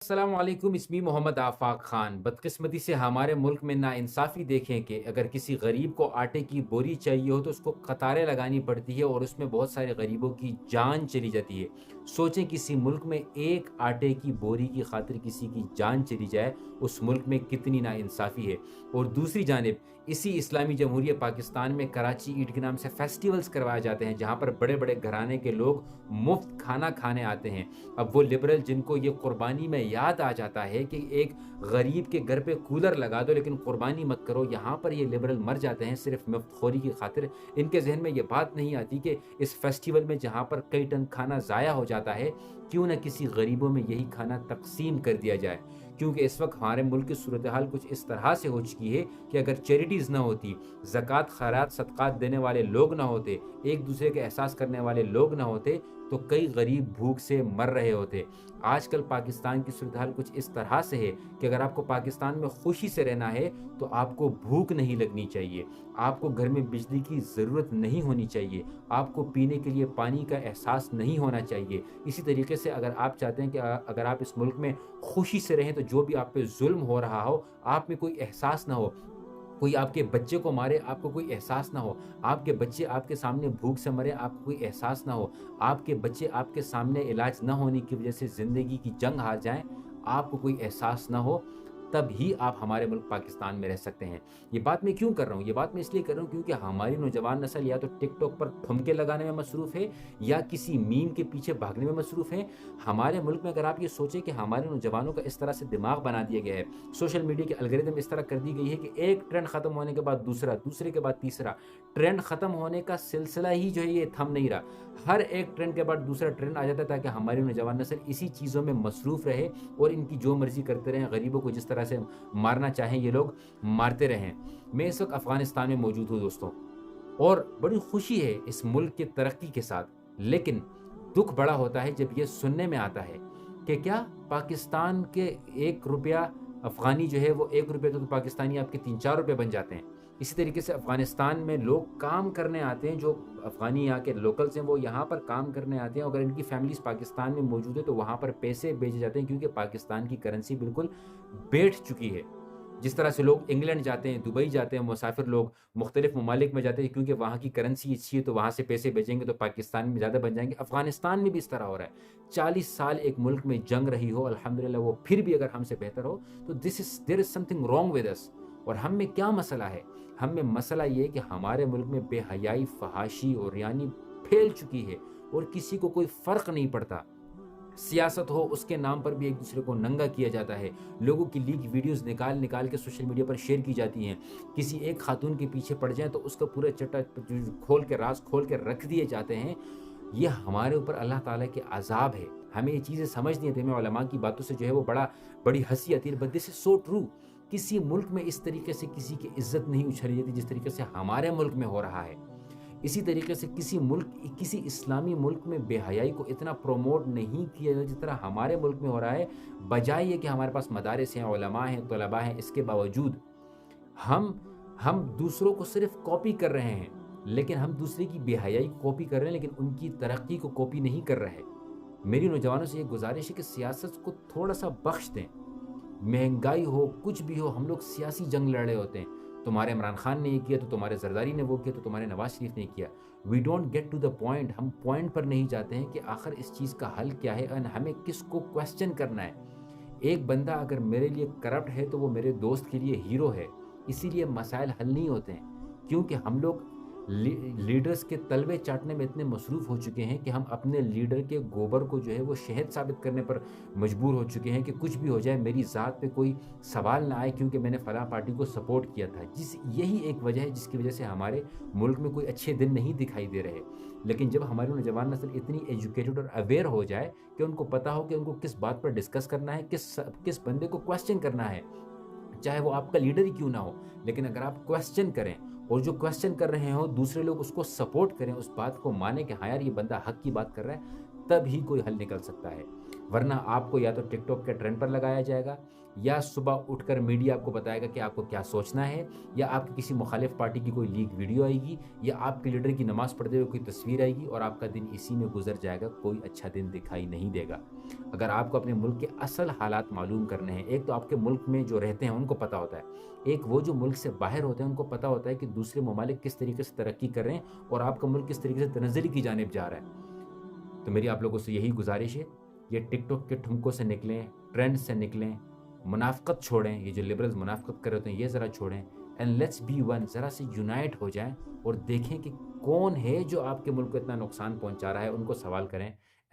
السلام علیکم، اسمی محمد آفاق خان۔ بدقسمتی سے ہمارے ملک میں ناانصافی دیکھیں کہ اگر کسی غریب کو آٹے کی بوری چاہیے ہو تو اس کو قطاریں لگانی پڑتی ہے اور اس میں بہت سارے غریبوں کی جان چلی جاتی ہے۔ سوچیں کسی ملک میں ایک آٹے کی بوری کی خاطر کسی کی جان چلی جائے، اس ملک میں کتنی ناانصافی ہے۔ اور دوسری جانب اسی اسلامی جمہوریہ پاکستان میں کراچی عید کے نام سے فیسٹیولز کروائے جاتے ہیں جہاں پر بڑے بڑے گھرانے کے لوگ مفت کھانا کھانے آتے ہیں۔ اب وہ لبرل جن کو یہ قربانی میں یاد آ جاتا ہے کہ ایک غریب کے گھر پہ کولر لگا دو لیکن قربانی مت کرو، یہاں پر یہ لبرل مر جاتے ہیں صرف مفت خوری کی خاطر۔ ان کے ذہن میں یہ بات نہیں آتی کہ اس فیسٹیول میں جہاں پر کئی ٹن کھانا ضائع ہو جاتا ہے، کیوں نہ کسی غریبوں میں یہی کھانا تقسیم کر دیا جائے۔ کیونکہ اس وقت ہمارے ملک کی صورتحال کچھ اس طرح سے ہو چکی ہے کہ اگر چیریٹیز نہ ہوتی، زکوٰۃ خیرات صدقات دینے والے لوگ نہ ہوتے، ایک دوسرے کے احساس کرنے والے لوگ نہ ہوتے تو کئی غریب بھوک سے مر رہے ہوتے۔ آج کل پاکستان کی صورتحال کچھ اس طرح سے ہے کہ اگر آپ کو پاکستان میں خوشی سے رہنا ہے تو آپ کو بھوک نہیں لگنی چاہیے، آپ کو گھر میں بجلی کی ضرورت نہیں ہونی چاہیے، آپ کو پینے کے لیے پانی کا احساس نہیں ہونا چاہیے۔ اسی طریقے سے اگر آپ چاہتے ہیں کہ اگر آپ اس ملک میں خوشی سے رہیں تو جو بھی آپ پہ ظلم ہو رہا ہو آپ میں کوئی احساس نہ ہو، کوئی آپ کے بچے کو مارے آپ کو کوئی احساس نہ ہو، آپ کے بچے آپ کے سامنے بھوک سے مرے آپ کو کوئی احساس نہ ہو، آپ کے بچے آپ کے سامنے علاج نہ ہونے کی وجہ سے زندگی کی جنگ ہار جائیں، آپ کو کوئی احساس نہ ہو، تب ہی آپ ہمارے ملک پاکستان میں رہ سکتے ہیں۔ یہ بات میں کیوں کر رہا ہوں؟ یہ بات میں اس لیے کر رہا ہوں کیونکہ ہماری نوجوان نسل یا تو ٹک ٹاک پر ٹھمکے لگانے میں مصروف ہے یا کسی میم کے پیچھے بھاگنے میں مصروف ہے۔ ہمارے ملک میں اگر آپ یہ سوچیں کہ ہمارے نوجوانوں کا اس طرح سے دماغ بنا دیا گیا ہے، سوشل میڈیا کے الگوریتم اس طرح کر دی گئی ہے کہ ایک ٹرینڈ ختم ہونے کے بعد دوسرا، دوسرے کے بعد تیسرا، ٹرینڈ ختم ہونے کا سلسلہ ہی جو ہے یہ تھم نہیں رہا۔ ہر ایک ٹرینڈ کے بعد دوسرا ٹرینڈ آ جاتا ہے تاکہ ہماری نوجوان نسل اسی چیزوں میں مصروف رہے اور ان کی جو مرضی کرتے رہیں، غریبوں کو جس طرح سے مارنا چاہیں یہ لوگ مارتے رہیں۔ میں اس وقت افغانستان میں موجود ہوں دوستوں، اور بڑی خوشی ہے اس ملک کی ترقی کے ساتھ، لیکن دکھ بڑا ہوتا ہے جب یہ سننے میں آتا ہے کہ کیا پاکستان کے 1 روپیہ افغانی جو ہے وہ 1 روپے تو پاکستانی آپ کے 3-4 روپے بن جاتے ہیں۔ اسی طریقے سے افغانستان میں لوگ کام کرنے آتے ہیں، جو افغانی یہاں کے لوکلز ہیں وہ یہاں پر کام کرنے آتے ہیں، اگر ان کی فیملیز پاکستان میں موجود ہے تو وہاں پر پیسے بھیجے جاتے ہیں کیونکہ پاکستان کی کرنسی بالکل بیٹھ چکی ہے۔ جس طرح سے لوگ انگلینڈ جاتے ہیں، دبئی جاتے ہیں، مسافر لوگ مختلف ممالک میں جاتے ہیں کیونکہ وہاں کی کرنسی اچھی ہے تو وہاں سے پیسے بھیجیں گے تو پاکستان میں زیادہ بن جائیں گے۔ افغانستان میں بھی اس طرح ہو رہا ہے۔ 40 سال ایک ملک میں جنگ رہی ہو، الحمدللہ وہ پھر بھی اگر ہم سے بہتر ہو تو there is something wrong with us۔ اور ہم میں کیا مسئلہ ہے؟ ہم میں مسئلہ یہ ہے کہ ہمارے ملک میں بے حیائی، فحاشی اور یعنی پھیل چکی ہے اور کسی کو کوئی فرق نہیں پڑتا۔ سیاست ہو اس کے نام پر بھی ایک دوسرے کو ننگا کیا جاتا ہے، لوگوں کی لیک ویڈیوز نکال نکال کے سوشل میڈیا پر شیئر کی جاتی ہیں، کسی ایک خاتون کے پیچھے پڑ جائیں تو اس کا پورا چٹا راز کھول کے رکھ دیے جاتے ہیں۔ یہ ہمارے اوپر اللہ تعالیٰ کے عذاب ہے، ہمیں یہ چیزیں سمجھ نہیں آتی۔ ہمیں علماء کی باتوں سے جو ہے وہ بڑی ہنسی آتی ہے، but this is so true. کسی ملک میں اس طریقے سے کسی کی عزت نہیں اچھالی جاتی جس طریقے سے ہمارے ملک میں ہو رہا ہے۔ اسی طریقے سے کسی اسلامی ملک میں بے حیائی کو اتنا پروموٹ نہیں کیا جاتا جس طرح ہمارے ملک میں ہو رہا ہے۔ بجائے یہ کہ ہمارے پاس مدارس ہیں، علماء ہیں، طلباء ہیں، اس کے باوجود ہم دوسروں کو صرف کاپی کر رہے ہیں، لیکن ہم دوسرے کی بے حیائی کو کاپی کر رہے ہیں لیکن ان کی ترقی کو کاپی نہیں کر رہے۔ میری نوجوانوں سے یہ گزارش ہے کہ سیاست کو تھوڑا سا بخش دیں۔ مہنگائی ہو، کچھ بھی ہو، ہم لوگ سیاسی جنگ لڑ رہے ہوتے ہیں۔ تمہارے عمران خان نے یہ کیا تو تمہارے زرداری نے وہ کیا تو تمہارے نواز شریف نے کیا۔ We don't get to the point, ہم پوائنٹ پر نہیں جاتے ہیں کہ آخر اس چیز کا حل کیا ہے اور ہمیں کس کو کویسچن کرنا ہے۔ ایک بندہ اگر میرے لیے کرپٹ ہے تو وہ میرے دوست کے لیے ہیرو ہے، اسی لیے مسائل حل نہیں ہوتے ہیں کیونکہ ہم لوگ لیڈرز کے تلوے چاٹنے میں اتنے مصروف ہو چکے ہیں کہ ہم اپنے لیڈر کے گوبر کو جو ہے وہ شہد ثابت کرنے پر مجبور ہو چکے ہیں کہ کچھ بھی ہو جائے میری ذات پہ کوئی سوال نہ آئے کیونکہ میں نے فلاں پارٹی کو سپورٹ کیا تھا۔ یہی ایک وجہ ہے جس کی وجہ سے ہمارے ملک میں کوئی اچھے دن نہیں دکھائی دے رہے۔ لیکن جب ہماری نوجوان نسل اتنی ایجوکیٹڈ اور اویئر ہو جائے کہ ان کو پتہ ہو کہ ان کو کس بات پر ڈسکس کرنا ہے، کس بندے کو کویسچن کرنا ہے، چاہے وہ آپ کا لیڈر ہی کیوں نہ ہو، لیکن اگر آپ کویسچن کریں اور جو کویسچن کر رہے ہوں دوسرے لوگ اس کو سپورٹ کریں، اس بات کو مانیں کہ ہاں یار یہ بندہ حق کی بات کر رہا ہے، تب ہی کوئی حل نکل سکتا ہے۔ ورنہ آپ کو یا تو ٹک ٹاک کے ٹرینڈ پر لگایا جائے گا، یا صبح اٹھ کر میڈیا آپ کو بتائے گا کہ آپ کو کیا سوچنا ہے، یا آپ کی کسی مخالف پارٹی کی کوئی لیک ویڈیو آئے گی، یا آپ کے لیڈر کی نماز پڑھتے ہوئے کوئی تصویر آئے گی، اور آپ کا دن اسی میں گزر جائے گا، کوئی اچھا دن دکھائی نہیں دے گا۔ اگر آپ کو اپنے ملک کے اصل حالات معلوم کرنے ہیں، ایک تو آپ کے ملک میں جو رہتے ہیں ان کو پتہ ہوتا ہے، ایک وہ جو ملک سے باہر ہوتے ہیں ان کو پتہ ہوتا ہے کہ دوسرے ممالک کس طریقے سے ترقی کر رہے ہیں اور آپ کا ملک کس طریقے سے تنزلی کی جانب جا رہا ہے۔ تو میری آپ لوگوں سے یہی گزارش ہے، یہ ٹک ٹاک کے ٹھمکوں سے نکلیں، ٹرینڈ سے نکلیں، منافقت چھوڑیں، یہ جو لبرلز منافقت کر رہے ہوتے ہیں یہ ذرا چھوڑیں، اینڈ لیٹس بی ون، ذرا سے یونائٹ ہو جائیں اور دیکھیں کہ کون ہے جو آپ کے ملک کو اتنا نقصان پہنچا رہا ہے، ان کو سوال کریں